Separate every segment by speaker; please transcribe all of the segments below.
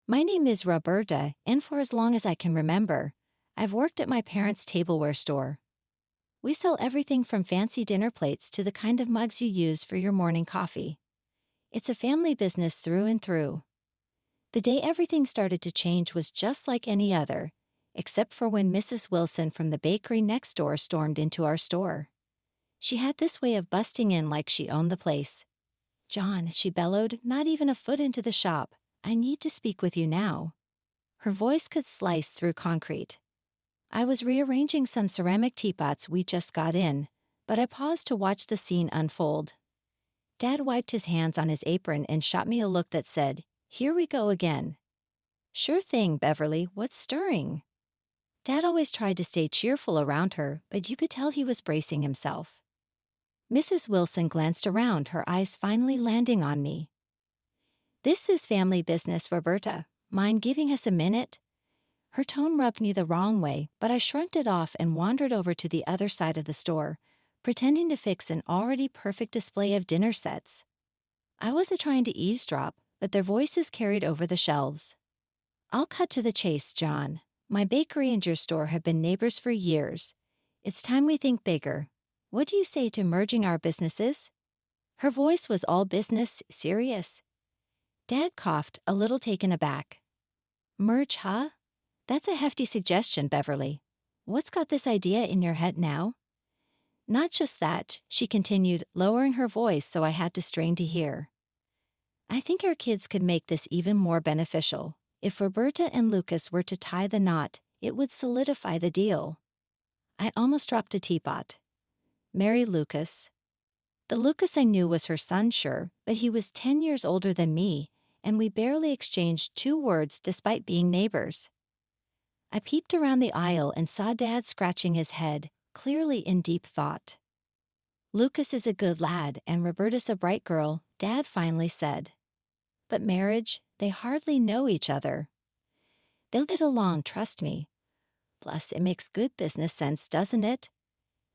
Speaker 1: My name is Roberta, and for as long as I can remember, I've worked at my parents' tableware store. We sell everything from fancy dinner plates to the kind of mugs you use for your morning coffee. It's a family business through and through. The day everything started to change was just like any other, except for when Mrs. Wilson from the bakery next door stormed into our store. She had this way of busting in like she owned the place. "John," she bellowed, not even a foot into the shop, "I need to speak with you now." Her voice could slice through concrete. I was rearranging some ceramic teapots we just got in, but I paused to watch the scene unfold. Dad wiped his hands on his apron and shot me a look that said, "Here we go again." "Sure thing, Beverly, what's stirring?" Dad always tried to stay cheerful around her, but you could tell he was bracing himself. Mrs. Wilson glanced around, her eyes finally landing on me. "This is family business, Roberta. Mind giving us a minute?" Her tone rubbed me the wrong way, but I shrugged it off and wandered over to the other side of the store, pretending to fix an already perfect display of dinner sets. I wasn't trying to eavesdrop, but their voices carried over the shelves. "I'll cut to the chase, John. My bakery and your store have been neighbors for years. It's time we think bigger. What do you say to merging our businesses?" Her voice was all business, serious. Dad coughed, a little taken aback. "Merge, huh? That's a hefty suggestion, Beverly. What's got this idea in your head now?" "Not just that," she continued, lowering her voice so I had to strain to hear. "I think our kids could make this even more beneficial. If Roberta and Lucas were to tie the knot, it would solidify the deal." I almost dropped a teapot. Mary Lucas. The Lucas I knew was her son, sure, but he was 10 years older than me, and we barely exchanged 2 words despite being neighbors. I peeped around the aisle and saw Dad scratching his head, clearly in deep thought. "Lucas is a good lad and Roberta's a bright girl," Dad finally said. "But marriage, they hardly know each other." "They'll get along, trust me. Plus, it makes good business sense, doesn't it?"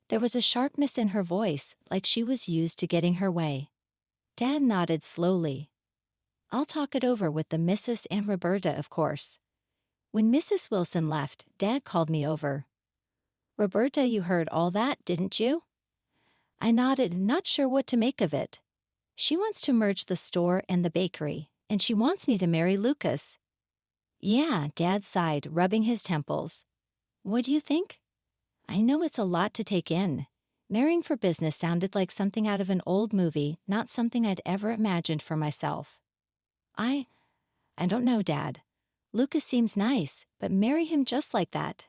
Speaker 1: There was a sharpness in her voice, like she was used to getting her way. Dad nodded slowly. "I'll talk it over with the Mrs. and Roberta, of course." When Mrs. Wilson left, Dad called me over. "Roberta, you heard all that, didn't you?" I nodded, not sure what to make of it. "She wants to merge the store and the bakery, and she wants me to marry Lucas." "Yeah," Dad sighed, rubbing his temples. "What do you think?" I know it's a lot to take in. Marrying for business sounded like something out of an old movie, not something I'd ever imagined for myself. I don't know, Dad. Lucas seems nice, but marry him just like that.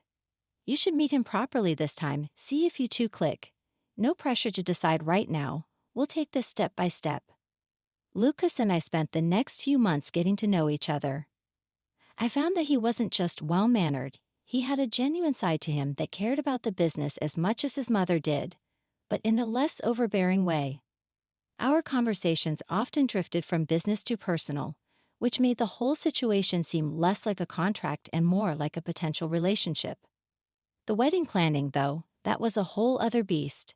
Speaker 1: You should meet him properly this time, see if you two click. No pressure to decide right now. We'll take this step by step. Lucas and I spent the next few months getting to know each other. I found that he wasn't just well-mannered. He had a genuine side to him that cared about the business as much as his mother did, but in a less overbearing way. Our conversations often drifted from business to personal, which made the whole situation seem less like a contract and more like a potential relationship. The wedding planning, though, that was a whole other beast.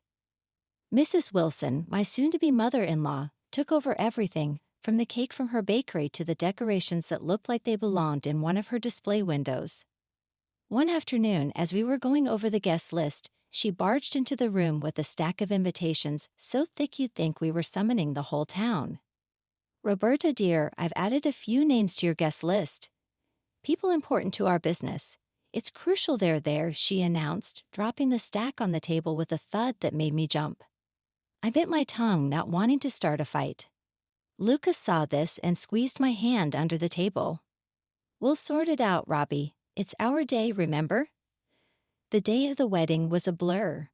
Speaker 1: Mrs. Wilson, my soon-to-be mother-in-law, took over everything, from the cake from her bakery to the decorations that looked like they belonged in one of her display windows. One afternoon, as we were going over the guest list, she barged into the room with a stack of invitations so thick you'd think we were summoning the whole town. "Roberta, dear, I've added a few names to your guest list. People important to our business. It's crucial they're there," she announced, dropping the stack on the table with a thud that made me jump. I bit my tongue, not wanting to start a fight. Lucas saw this and squeezed my hand under the table. "We'll sort it out, Robbie. It's our day, remember?" The day of the wedding was a blur.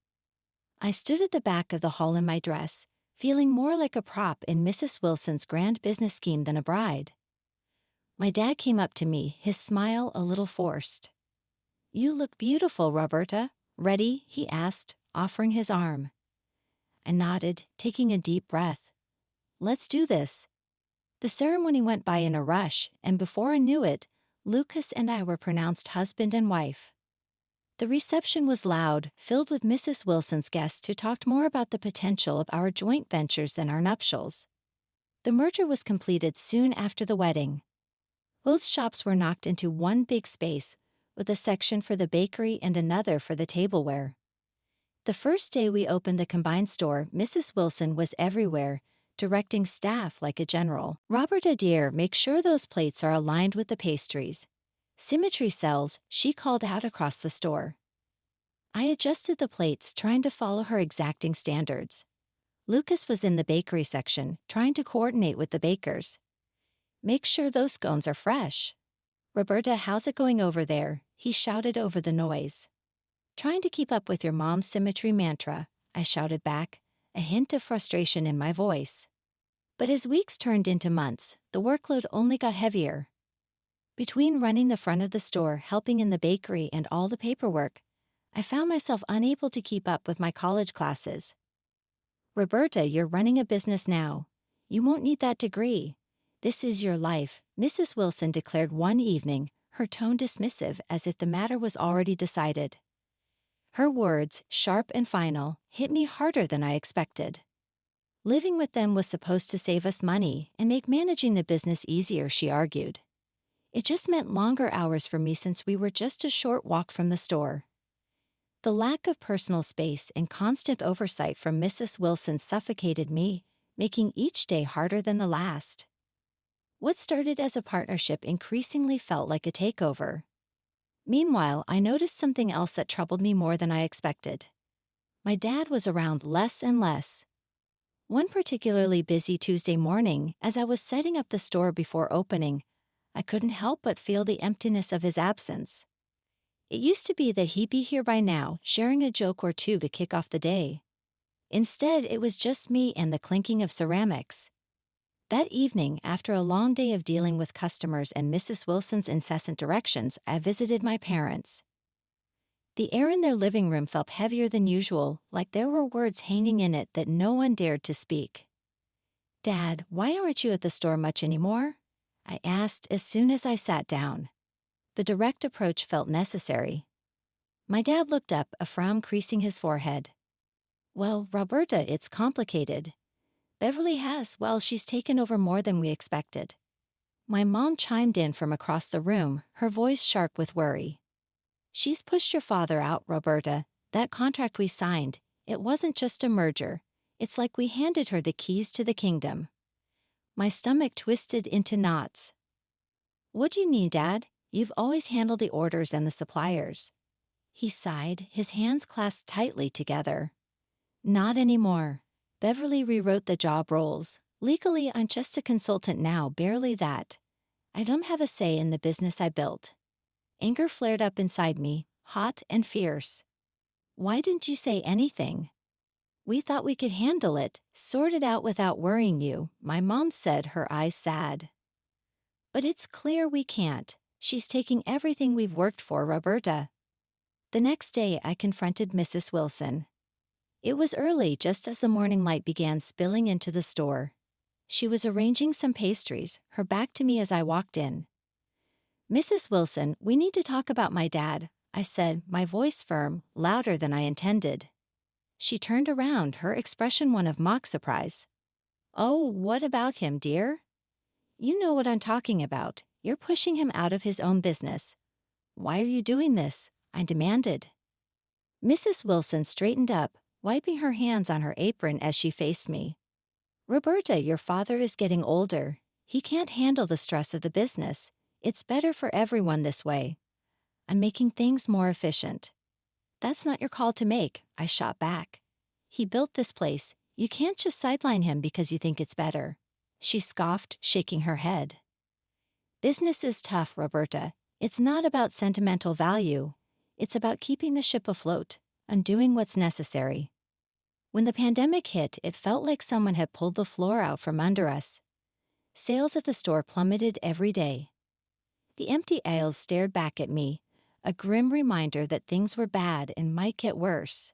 Speaker 1: I stood at the back of the hall in my dress, feeling more like a prop in Mrs. Wilson's grand business scheme than a bride. My dad came up to me, his smile a little forced. "You look beautiful, Roberta. Ready?" he asked, offering his arm. I nodded, taking a deep breath. "Let's do this." The ceremony went by in a rush, and before I knew it, Lucas and I were pronounced husband and wife. The reception was loud, filled with Mrs. Wilson's guests who talked more about the potential of our joint ventures than our nuptials. The merger was completed soon after the wedding. Both shops were knocked into one big space, with a section for the bakery and another for the tableware. The first day we opened the combined store, Mrs. Wilson was everywhere, directing staff like a general. Roberta dear, make sure those plates are aligned with the pastries. Symmetry sells, she called out across the store. I adjusted the plates, trying to follow her exacting standards. Lucas was in the bakery section, trying to coordinate with the bakers. Make sure those scones are fresh. Roberta, how's it going over there? He shouted over the noise. Trying to keep up with your mom's symmetry mantra, I shouted back, a hint of frustration in my voice. But as weeks turned into months, the workload only got heavier. Between running the front of the store, helping in the bakery, and all the paperwork, I found myself unable to keep up with my college classes. Roberta, you're running a business now. You won't need that degree. This is your life, Mrs. Wilson declared one evening, her tone dismissive as if the matter was already decided. Her words, sharp and final, hit me harder than I expected. Living with them was supposed to save us money and make managing the business easier, she argued. It just meant longer hours for me since we were just a short walk from the store. The lack of personal space and constant oversight from Mrs. Wilson suffocated me, making each day harder than the last. What started as a partnership increasingly felt like a takeover. Meanwhile, I noticed something else that troubled me more than I expected. My dad was around less and less. One particularly busy Tuesday morning, as I was setting up the store before opening, I couldn't help but feel the emptiness of his absence. It used to be that he'd be here by now, sharing a joke or two to kick off the day. Instead, it was just me and the clinking of ceramics. That evening, after a long day of dealing with customers and Mrs. Wilson's incessant directions, I visited my parents. The air in their living room felt heavier than usual, like there were words hanging in it that no one dared to speak. Dad, why aren't you at the store much anymore? I asked as soon as I sat down. The direct approach felt necessary. My dad looked up, a frown creasing his forehead. Well, Roberta, it's complicated. Beverly she's taken over more than we expected. My mom chimed in from across the room, her voice sharp with worry. She's pushed your father out, Roberta. That contract we signed, it wasn't just a merger. It's like we handed her the keys to the kingdom. My stomach twisted into knots. What do you mean, Dad? You've always handled the orders and the suppliers. He sighed, his hands clasped tightly together. Not anymore. Beverly rewrote the job roles. Legally, I'm just a consultant now, barely that. I don't have a say in the business I built. Anger flared up inside me, hot and fierce. Why didn't you say anything? We thought we could handle it, sort it out without worrying you, my mom said, her eyes sad. But it's clear we can't. She's taking everything we've worked for, Roberta. The next day, I confronted Mrs. Wilson. It was early, just as the morning light began spilling into the store. She was arranging some pastries, her back to me as I walked in. Mrs. Wilson, we need to talk about my dad, I said, my voice firm, louder than I intended. She turned around, her expression one of mock surprise. Oh, what about him, dear? You know what I'm talking about. You're pushing him out of his own business. Why are you doing this? I demanded. Mrs. Wilson straightened up, wiping her hands on her apron as she faced me. Roberta, your father is getting older. He can't handle the stress of the business. It's better for everyone this way. I'm making things more efficient. That's not your call to make, I shot back. He built this place. You can't just sideline him because you think it's better. She scoffed, shaking her head. Business is tough, Roberta. It's not about sentimental value. It's about keeping the ship afloat and doing what's necessary. When the pandemic hit, it felt like someone had pulled the floor out from under us. Sales at the store plummeted every day. The empty aisles stared back at me, a grim reminder that things were bad and might get worse.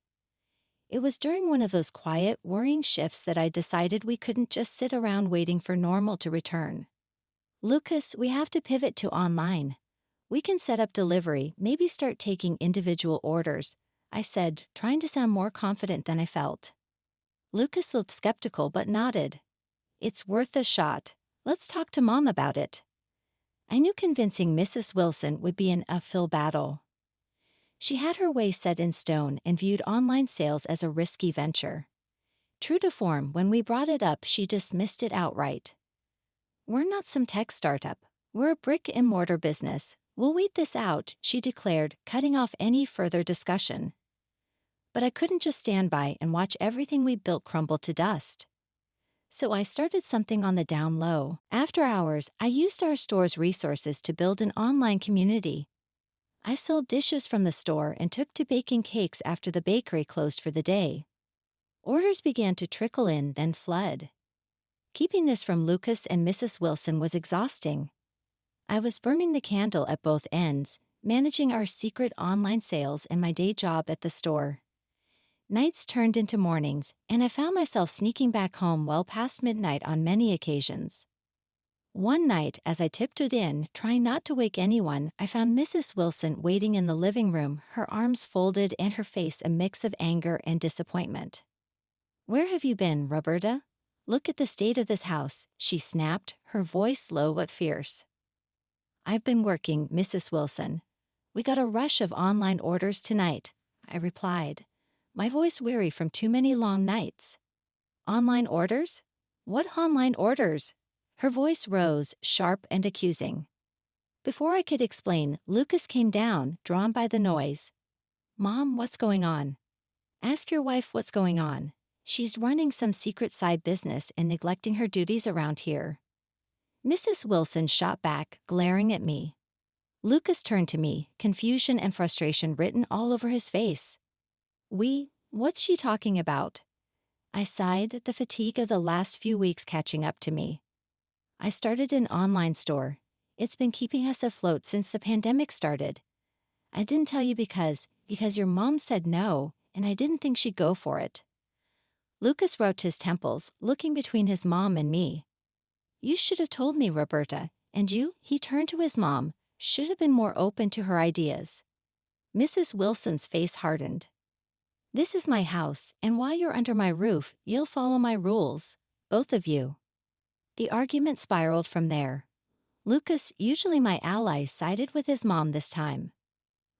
Speaker 1: It was during one of those quiet, worrying shifts that I decided we couldn't just sit around waiting for normal to return. Lucas, we have to pivot to online. We can set up delivery, maybe start taking individual orders, I said, trying to sound more confident than I felt. Lucas looked skeptical but nodded. It's worth a shot. Let's talk to Mom about it. I knew convincing Mrs. Wilson would be an uphill battle. She had her way set in stone and viewed online sales as a risky venture. True to form, when we brought it up, she dismissed it outright. "We're not some tech startup. We're a brick-and-mortar business. We'll wait this out," she declared, cutting off any further discussion. But I couldn't just stand by and watch everything we built crumble to dust. So I started something on the down low. After hours, I used our store's resources to build an online community. I sold dishes from the store and took to baking cakes after the bakery closed for the day. Orders began to trickle in, then flood. Keeping this from Lucas and Mrs. Wilson was exhausting. I was burning the candle at both ends, managing our secret online sales and my day job at the store. Nights turned into mornings, and I found myself sneaking back home well past midnight on many occasions. One night, as I tiptoed in, trying not to wake anyone, I found Mrs. Wilson waiting in the living room, her arms folded and her face a mix of anger and disappointment. "Where have you been, Roberta? Look at the state of this house," she snapped, her voice low but fierce. "I've been working, Mrs. Wilson. We got a rush of online orders tonight," I replied, my voice weary from too many long nights. "Online orders? What online orders?" Her voice rose, sharp and accusing. Before I could explain, Lucas came down, drawn by the noise. "Mom, what's going on? Ask your wife what's going on. She's running some secret side business and neglecting her duties around here." Mrs. Wilson shot back, glaring at me. Lucas turned to me, confusion and frustration written all over his face. What's she talking about?" I sighed, the fatigue of the last few weeks catching up to me. "I started an online store. It's been keeping us afloat since the pandemic started. I didn't tell you because your mom said no, and I didn't think she'd go for it." Lucas rubbed his temples, looking between his mom and me. "You should have told me, Roberta, and you," he turned to his mom, "should have been more open to her ideas." Mrs. Wilson's face hardened. "This is my house, and while you're under my roof, you'll follow my rules, both of you." The argument spiraled from there. Lucas, usually my ally, sided with his mom this time.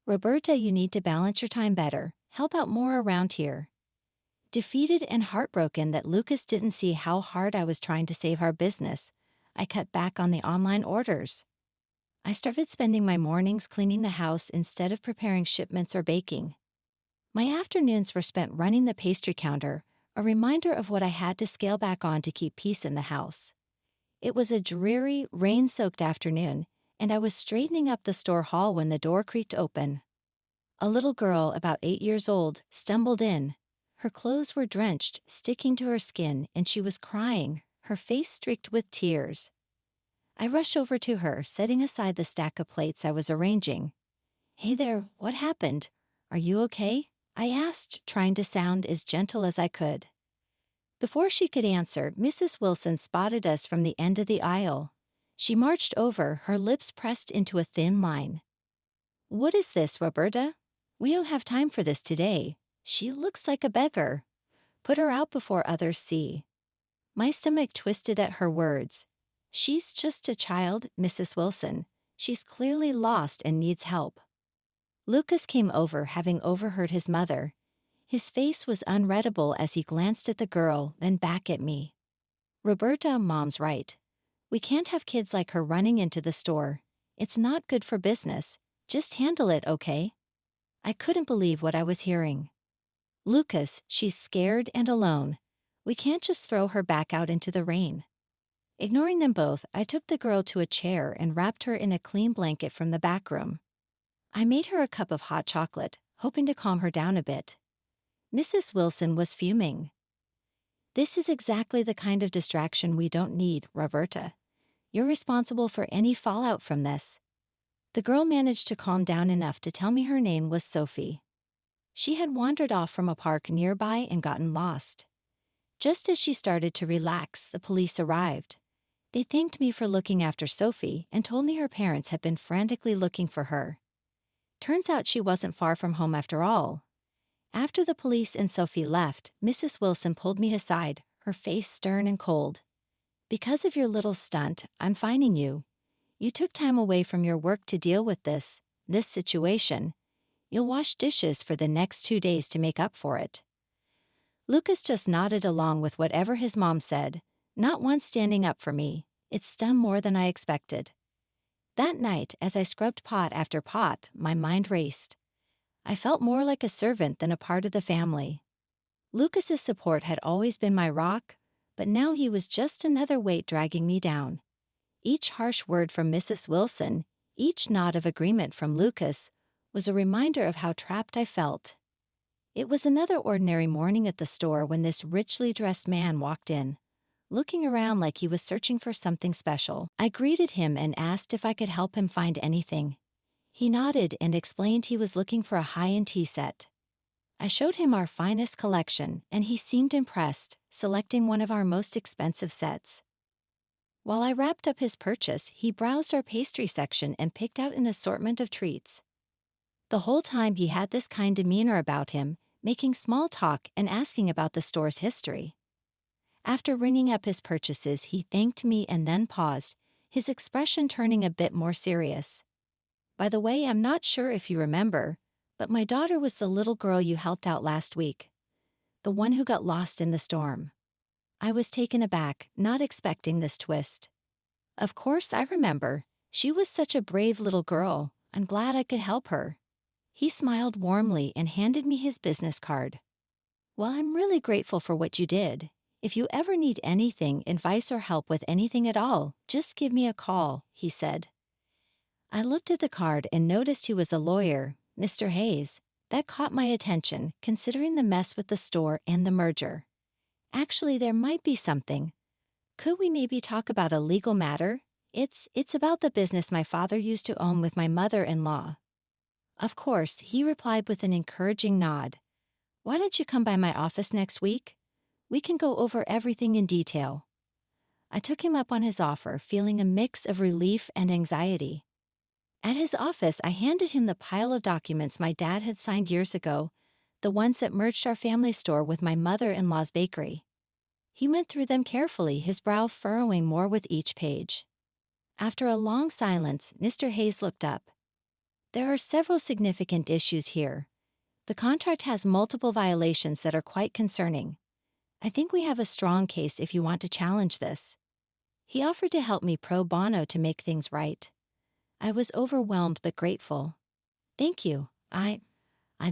Speaker 1: "Roberta, you need to balance your time better, help out more around here." Defeated and heartbroken that Lucas didn't see how hard I was trying to save our business, I cut back on the online orders. I started spending my mornings cleaning the house instead of preparing shipments or baking. My afternoons were spent running the pastry counter, a reminder of what I had to scale back on to keep peace in the house. It was a dreary, rain-soaked afternoon, and I was straightening up the store hall when the door creaked open. A little girl, about 8 years old, stumbled in. Her clothes were drenched, sticking to her skin, and she was crying, her face streaked with tears. I rushed over to her, setting aside the stack of plates I was arranging. "Hey there, what happened? Are you okay?" I asked, trying to sound as gentle as I could. Before she could answer, Mrs. Wilson spotted us from the end of the aisle. She marched over, her lips pressed into a thin line. "What is this, Roberta? We don't have time for this today. She looks like a beggar. Put her out before others see." My stomach twisted at her words. "She's just a child, Mrs. Wilson. She's clearly lost and needs help." Lucas came over, having overheard his mother. His face was unreadable as he glanced at the girl, then back at me. "Roberta, Mom's right. We can't have kids like her running into the store. It's not good for business. Just handle it, okay?" I couldn't believe what I was hearing. "Lucas, she's scared and alone. We can't just throw her back out into the rain." Ignoring them both, I took the girl to a chair and wrapped her in a clean blanket from the back room. I made her a cup of hot chocolate, hoping to calm her down a bit. Mrs. Wilson was fuming. "This is exactly the kind of distraction we don't need, Roberta. You're responsible for any fallout from this." The girl managed to calm down enough to tell me her name was Sophie. She had wandered off from a park nearby and gotten lost. Just as she started to relax, the police arrived. They thanked me for looking after Sophie and told me her parents had been frantically looking for her. Turns out she wasn't far from home after all. After the police and Sophie left, Mrs. Wilson pulled me aside, her face stern and cold. "Because of your little stunt, I'm fining you. You took time away from your work to deal with this situation. You'll wash dishes for the next 2 days to make up for it." Lucas just nodded along with whatever his mom said, not once standing up for me. It stung more than I expected. That night, as I scrubbed pot after pot, my mind raced. I felt more like a servant than a part of the family. Lucas's support had always been my rock, but now he was just another weight dragging me down. Each harsh word from Mrs. Wilson, each nod of agreement from Lucas, was a reminder of how trapped I felt. It was another ordinary morning at the store when this richly dressed man walked in, looking around like he was searching for something special. I greeted him and asked if I could help him find anything. He nodded and explained he was looking for a high-end tea set. I showed him our finest collection, and he seemed impressed, selecting one of our most expensive sets. While I wrapped up his purchase, he browsed our pastry section and picked out an assortment of treats. The whole time he had this kind demeanor about him, making small talk and asking about the store's history. After ringing up his purchases, he thanked me and then paused, his expression turning a bit more serious. "By the way, I'm not sure if you remember, but my daughter was the little girl you helped out last week. The one who got lost in the storm." I was taken aback, not expecting this twist. "Of course I remember. She was such a brave little girl. I'm glad I could help her." He smiled warmly and handed me his business card. "Well, I'm really grateful for what you did. If you ever need anything, advice or help with anything at all, just give me a call," he said. I looked at the card and noticed he was a lawyer, Mr. Hayes. That caught my attention, considering the mess with the store and the merger. Actually, there might be something. Could we maybe talk about a legal matter? It's about the business my father used to own with my mother-in-law. Of course, he replied with an encouraging nod. "Why don't you come by my office next week? We can go over everything in detail." I took him up on his offer, feeling a mix of relief and anxiety. At his office, I handed him the pile of documents my dad had signed years ago, the ones that merged our family store with my mother-in-law's bakery. He went through them carefully, his brow furrowing more with each page. After a long silence, Mr. Hayes looked up. "There are several significant issues here. The contract has multiple violations that are quite concerning. I think we have a strong case if you want to challenge this." He offered to help me pro bono to make things right. I was overwhelmed but grateful. "Thank you. I'd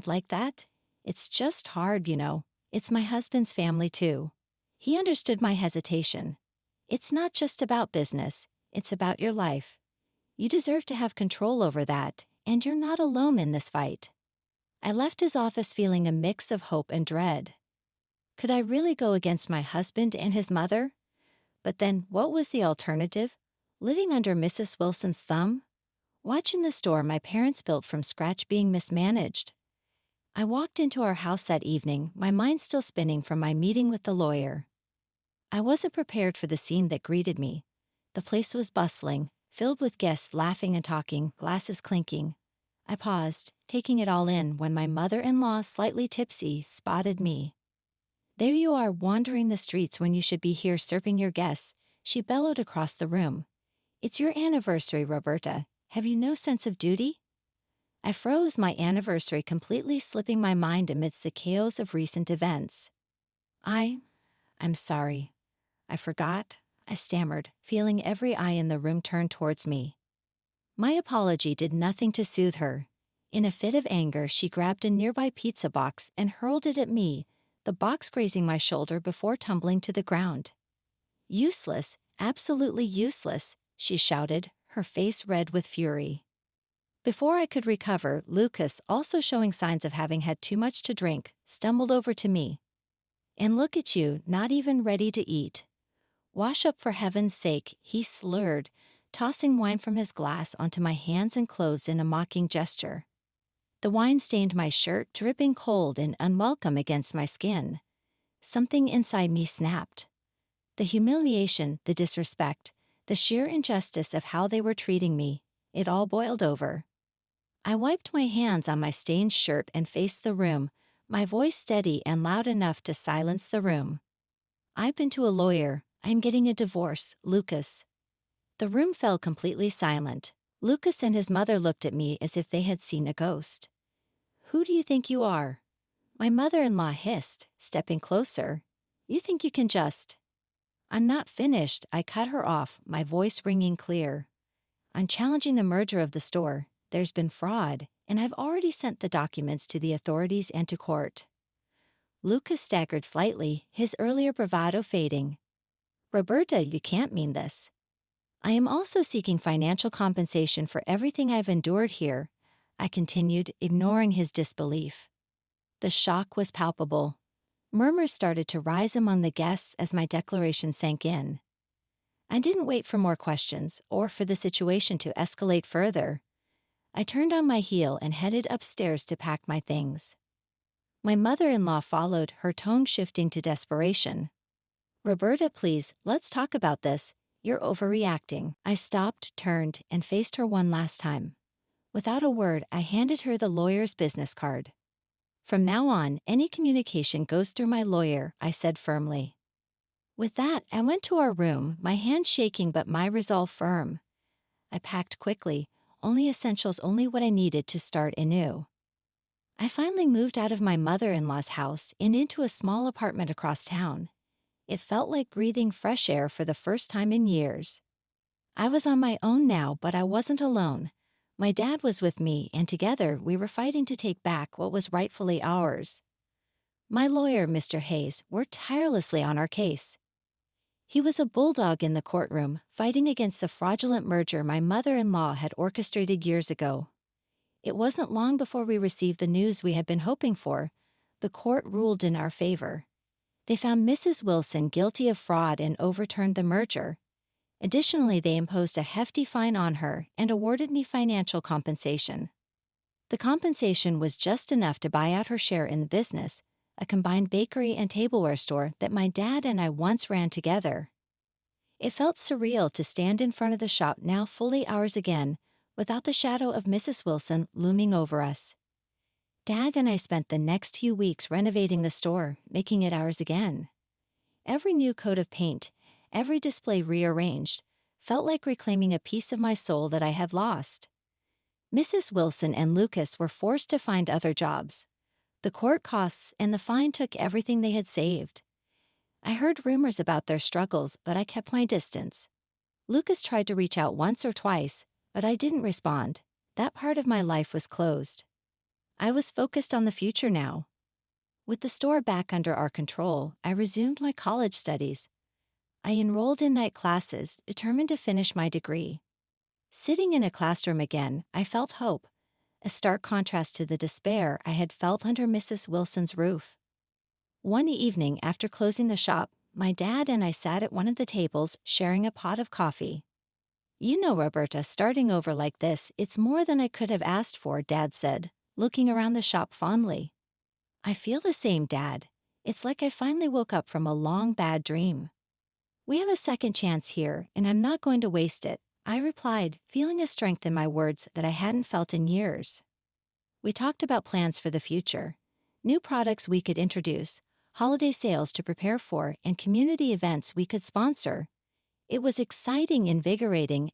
Speaker 1: like that. It's just hard, you know. It's my husband's family too." He understood my hesitation. "It's not just about business, it's about your life. You deserve to have control over that, and you're not alone in this fight." I left his office feeling a mix of hope and dread. Could I really go against my husband and his mother? But then, what was the alternative? Living under Mrs. Wilson's thumb? Watching the store my parents built from scratch being mismanaged? I walked into our house that evening, my mind still spinning from my meeting with the lawyer. I wasn't prepared for the scene that greeted me. The place was bustling, filled with guests laughing and talking, glasses clinking. I paused, taking it all in, when my mother-in-law, slightly tipsy, spotted me. "There you are, wandering the streets when you should be here serving your guests," she bellowed across the room. "It's your anniversary, Roberta. Have you no sense of duty?" I froze, my anniversary completely slipping my mind amidst the chaos of recent events. I'm sorry. I forgot," I stammered, feeling every eye in the room turn towards me. My apology did nothing to soothe her. In a fit of anger, she grabbed a nearby pizza box and hurled it at me, the box grazing my shoulder before tumbling to the ground. "Useless, absolutely useless," she shouted, her face red with fury. Before I could recover, Lucas, also showing signs of having had too much to drink, stumbled over to me. "And look at you, not even ready to eat. Wash up for heaven's sake," he slurred, tossing wine from his glass onto my hands and clothes in a mocking gesture. The wine stained my shirt, dripping cold and unwelcome against my skin. Something inside me snapped. The humiliation, the disrespect, the sheer injustice of how they were treating me, it all boiled over. I wiped my hands on my stained shirt and faced the room, my voice steady and loud enough to silence the room. "I've been to a lawyer. I'm getting a divorce, Lucas." The room fell completely silent. Lucas and his mother looked at me as if they had seen a ghost. "Who do you think you are?" My mother-in-law hissed, stepping closer. "You think you can just—" "I'm not finished," I cut her off, my voice ringing clear. "I'm challenging the merger of the store. There's been fraud, and I've already sent the documents to the authorities and to court." Lucas staggered slightly, his earlier bravado fading. "Roberta, you can't mean this." "I am also seeking financial compensation for everything I've endured here," I continued, ignoring his disbelief. The shock was palpable. Murmurs started to rise among the guests as my declaration sank in. I didn't wait for more questions or for the situation to escalate further. I turned on my heel and headed upstairs to pack my things. My mother-in-law followed, her tone shifting to desperation. "Roberta, please, let's talk about this. You're overreacting." I stopped, turned, and faced her one last time. Without a word, I handed her the lawyer's business card. "From now on, any communication goes through my lawyer," I said firmly. With that, I went to our room, my hand shaking but my resolve firm. I packed quickly, only essentials, only what I needed to start anew. I finally moved out of my mother-in-law's house and into a small apartment across town. It felt like breathing fresh air for the first time in years. I was on my own now, but I wasn't alone. My dad was with me, and together we were fighting to take back what was rightfully ours. My lawyer, Mr. Hayes, worked tirelessly on our case. He was a bulldog in the courtroom, fighting against the fraudulent merger my mother-in-law had orchestrated years ago. It wasn't long before we received the news we had been hoping for. The court ruled in our favor. They found Mrs. Wilson guilty of fraud and overturned the merger. Additionally, they imposed a hefty fine on her and awarded me financial compensation. The compensation was just enough to buy out her share in the business, a combined bakery and tableware store that my dad and I once ran together. It felt surreal to stand in front of the shop now fully ours again, without the shadow of Mrs. Wilson looming over us. Dad and I spent the next few weeks renovating the store, making it ours again. Every new coat of paint, every display rearranged, felt like reclaiming a piece of my soul that I had lost. Mrs. Wilson and Lucas were forced to find other jobs. The court costs and the fine took everything they had saved. I heard rumors about their struggles, but I kept my distance. Lucas tried to reach out once or twice, but I didn't respond. That part of my life was closed. I was focused on the future now. With the store back under our control, I resumed my college studies. I enrolled in night classes, determined to finish my degree. Sitting in a classroom again, I felt hope, a stark contrast to the despair I had felt under Mrs. Wilson's roof. One evening after closing the shop, my dad and I sat at one of the tables sharing a pot of coffee. "You know, Roberta, starting over like this, it's more than I could have asked for," Dad said, looking around the shop fondly. "I feel the same, Dad. It's like I finally woke up from a long bad dream." "We have a second chance here, and I'm not going to waste it," I replied, feeling a strength in my words that I hadn't felt in years. We talked about plans for the future, new products we could introduce, holiday sales to prepare for, and community events we could sponsor. It was exciting, invigorating, and